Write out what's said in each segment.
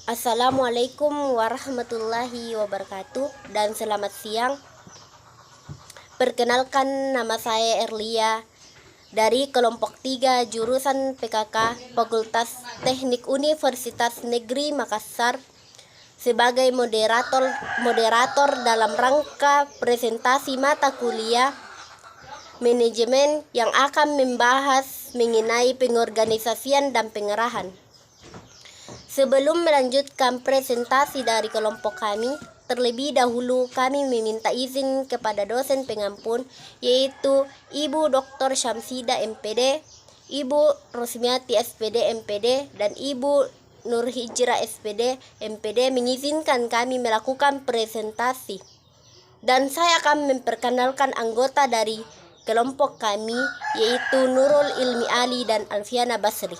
Assalamualaikum warahmatullahi wabarakatuh dan selamat siang. Perkenalkan, nama saya Erlia dari kelompok 3 jurusan PKK Fakultas Teknik Universitas Negeri Makassar sebagai moderator dalam rangka presentasi mata kuliah manajemen yang akan membahas mengenai pengorganisasian dan pengarahan. Sebelum melanjutkan presentasi dari kelompok kami, terlebih dahulu kami meminta izin kepada dosen pengampun, yaitu Ibu Dr. Syamsida MPD, Ibu Rosmiati SPD MPD, dan Ibu Nur Hijrah SPD MPD mengizinkan kami melakukan presentasi. Dan saya akan memperkenalkan anggota dari kelompok kami, yaitu Nurul Ilmi Ali dan Alfiana Basri.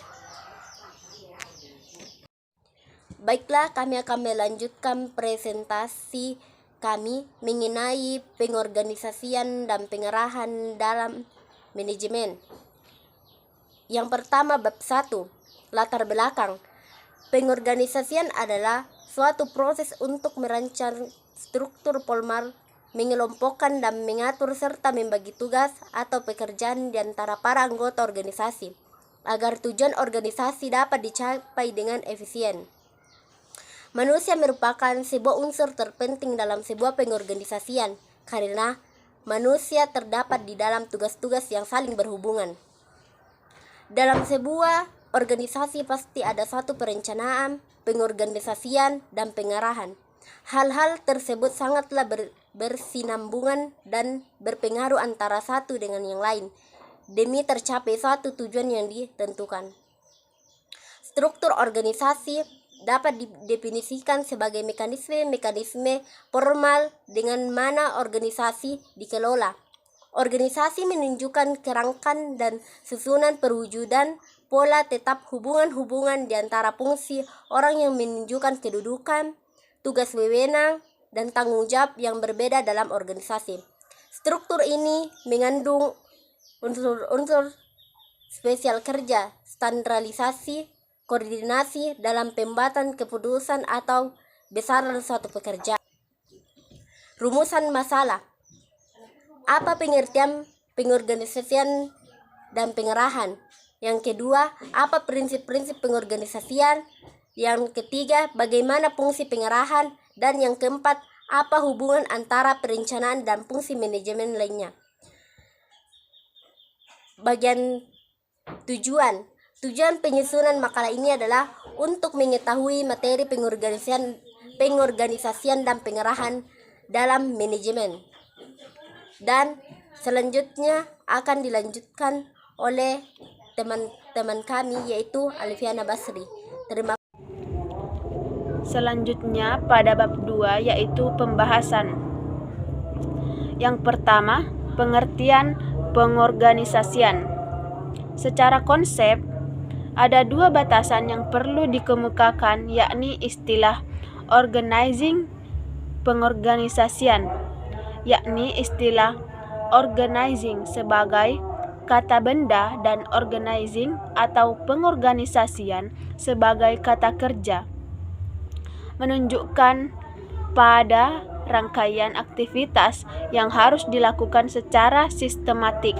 Baiklah, kami akan melanjutkan presentasi kami mengenai pengorganisasian dan pengarahan dalam manajemen. Yang pertama, bab 1, latar belakang. Pengorganisasian adalah suatu proses untuk merancang struktur formal, mengelompokkan dan mengatur serta membagi tugas atau pekerjaan di antara para anggota organisasi agar tujuan organisasi dapat dicapai dengan efisien. Manusia merupakan sebuah unsur terpenting dalam sebuah pengorganisasian karena manusia terdapat di dalam tugas-tugas yang saling berhubungan. Dalam sebuah organisasi pasti ada suatu perencanaan, pengorganisasian, dan pengarahan. Hal-hal tersebut sangatlah bersinambungan dan berpengaruh antara satu dengan yang lain demi tercapai suatu tujuan yang ditentukan. Struktur organisasi dapat didefinisikan sebagai mekanisme formal dengan mana organisasi dikelola. Organisasi menunjukkan kerangkan dan susunan perwujudan pola tetap hubungan-hubungan di antara fungsi orang yang menunjukkan kedudukan, tugas wewenang, dan tanggung jawab yang berbeda dalam organisasi. Struktur ini mengandung unsur-unsur spesial kerja, standarisasi, koordinasi dalam pembuatan keputusan atau besaran suatu pekerjaan. Rumusan masalah. Apa pengertian pengorganisasian dan pengarahan? Yang kedua, apa prinsip-prinsip pengorganisasian? Yang ketiga, bagaimana fungsi pengarahan? Dan yang keempat, apa hubungan antara perencanaan dan fungsi manajemen lainnya? Bagian tujuan. Tujuan penyusunan makalah ini adalah untuk mengetahui materi pengorganisasian dan pengarahan dalam manajemen. Dan selanjutnya akan dilanjutkan oleh teman-teman kami, yaitu Alfiana Basri. Terima kasih. Selanjutnya pada bab 2, yaitu pembahasan. Yang pertama, pengertian pengorganisasian. Secara konsep, ada dua batasan yang perlu dikemukakan, yakni istilah organizing pengorganisasian, yakni istilah organizing sebagai kata benda dan organizing atau pengorganisasian sebagai kata kerja, menunjukkan pada rangkaian aktivitas yang harus dilakukan secara sistematik.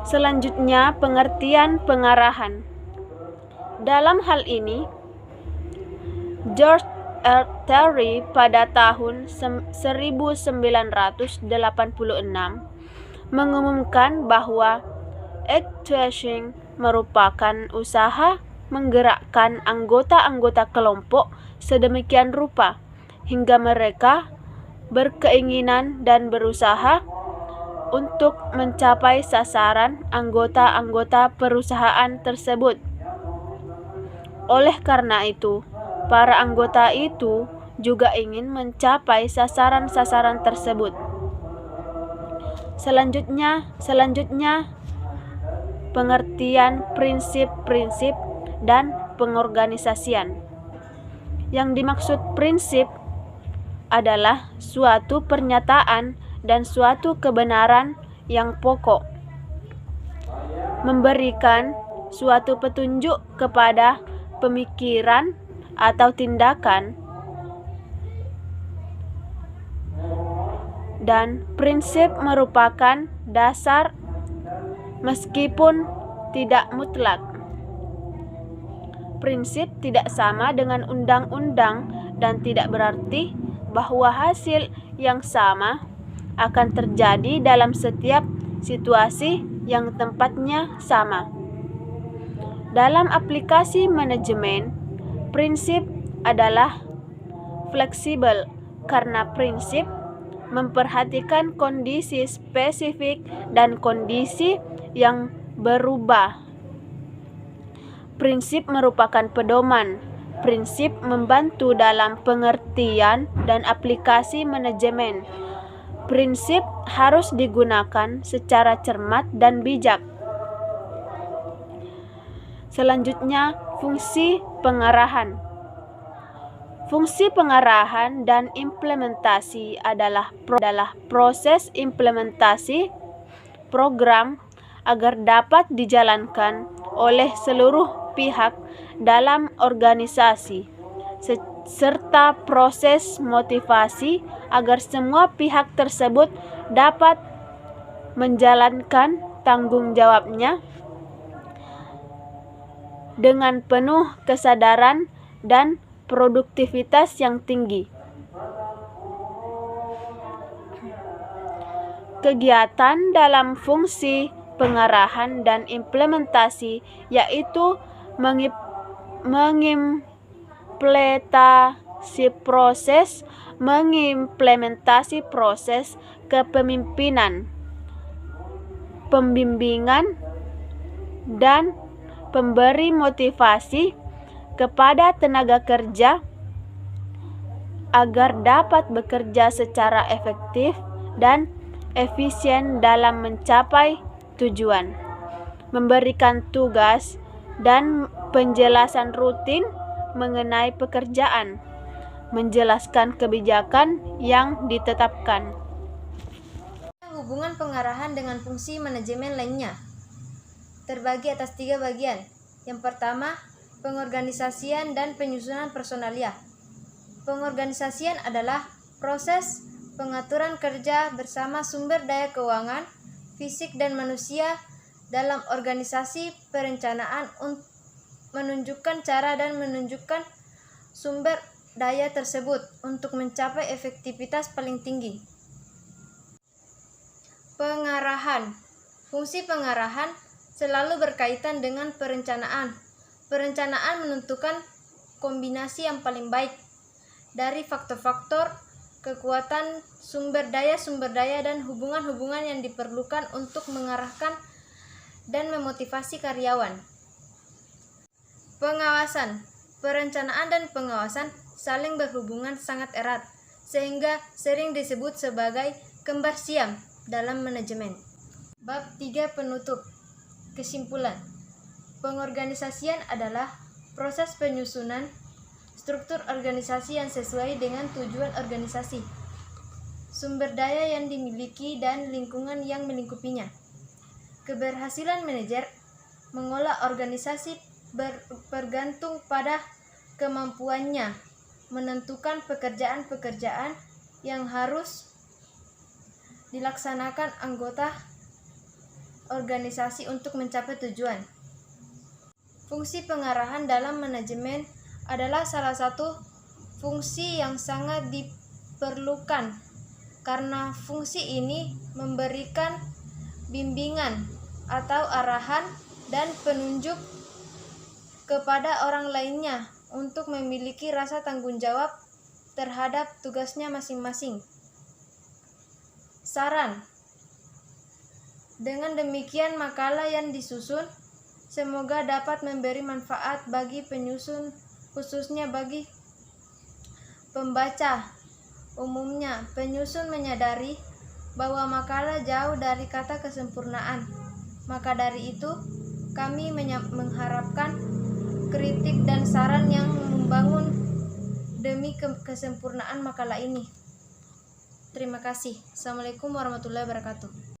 Selanjutnya, pengertian pengarahan. Dalam hal ini, George R. Terry pada tahun 1986 mengumumkan bahwa actuation merupakan usaha menggerakkan anggota-anggota kelompok sedemikian rupa hingga mereka berkeinginan dan berusaha untuk mencapai sasaran anggota-anggota perusahaan tersebut. Oleh karena itu, para anggota itu juga ingin mencapai sasaran-sasaran tersebut. Selanjutnya, pengertian prinsip-prinsip dan pengorganisasian. Yang dimaksud prinsip adalah suatu pernyataan dan suatu kebenaran yang pokok, memberikan suatu petunjuk kepada pemikiran atau tindakan, dan prinsip merupakan dasar meskipun tidak mutlak. Prinsip tidak sama dengan undang-undang dan tidak berarti bahwa hasil yang sama akan terjadi dalam setiap situasi yang tempatnya sama. Dalam aplikasi manajemen, prinsip adalah fleksibel karena prinsip memperhatikan kondisi spesifik dan kondisi yang berubah. Prinsip merupakan pedoman. Prinsip membantu dalam pengertian dan aplikasi manajemen. Prinsip harus digunakan secara cermat dan bijak. Selanjutnya, fungsi pengarahan. Fungsi pengarahan dan implementasi adalah proses implementasi program agar dapat dijalankan oleh seluruh pihak dalam organisasi, serta proses motivasi agar semua pihak tersebut dapat menjalankan tanggung jawabnya dengan penuh kesadaran dan produktivitas yang tinggi. Kegiatan dalam fungsi pengarahan dan implementasi yaitu mengimplementasi proses kepemimpinan, pembimbingan, dan pemberi motivasi kepada tenaga kerja agar dapat bekerja secara efektif dan efisien dalam mencapai tujuan, memberikan tugas dan penjelasan rutin mengenai pekerjaan, menjelaskan kebijakan yang ditetapkan. Hubungan pengarahan dengan fungsi manajemen lainnya terbagi atas 3 bagian. Yang pertama, pengorganisasian dan penyusunan personalia. Pengorganisasian adalah proses pengaturan kerja bersama sumber daya keuangan, fisik dan manusia dalam organisasi. Perencanaan menunjukkan cara dan menunjukkan sumber daya tersebut untuk mencapai efektivitas paling tinggi. Pengarahan. Fungsi pengarahan selalu berkaitan dengan perencanaan. Perencanaan menentukan kombinasi yang paling baik dari faktor-faktor, kekuatan sumber daya dan hubungan-hubungan yang diperlukan untuk mengarahkan dan memotivasi karyawan. Pengawasan. Perencanaan dan pengawasan saling berhubungan sangat erat, sehingga sering disebut sebagai kembar siam dalam manajemen. Bab 3 penutup. Kesimpulan. Pengorganisasian adalah proses penyusunan struktur organisasi yang sesuai dengan tujuan organisasi, sumber daya yang dimiliki, dan lingkungan yang melingkupinya. Keberhasilan manajer mengolah organisasi bergantung pada kemampuannya menentukan pekerjaan-pekerjaan yang harus dilaksanakan anggota organisasi untuk mencapai tujuan. Fungsi pengarahan dalam manajemen adalah salah satu fungsi yang sangat diperlukan karena fungsi ini memberikan bimbingan atau arahan dan penunjuk kepada orang lainnya untuk memiliki rasa tanggung jawab terhadap tugasnya masing-masing. Saran. Dengan demikian makalah yang disusun semoga dapat memberi manfaat bagi penyusun, khususnya bagi pembaca umumnya. Penyusun menyadari bahwa makalah jauh dari kata kesempurnaan. Maka dari itu, kami mengharapkan kritik dan saran yang membangun demi kesempurnaan makalah ini. Terima kasih. Assalamualaikum warahmatullahi wabarakatuh.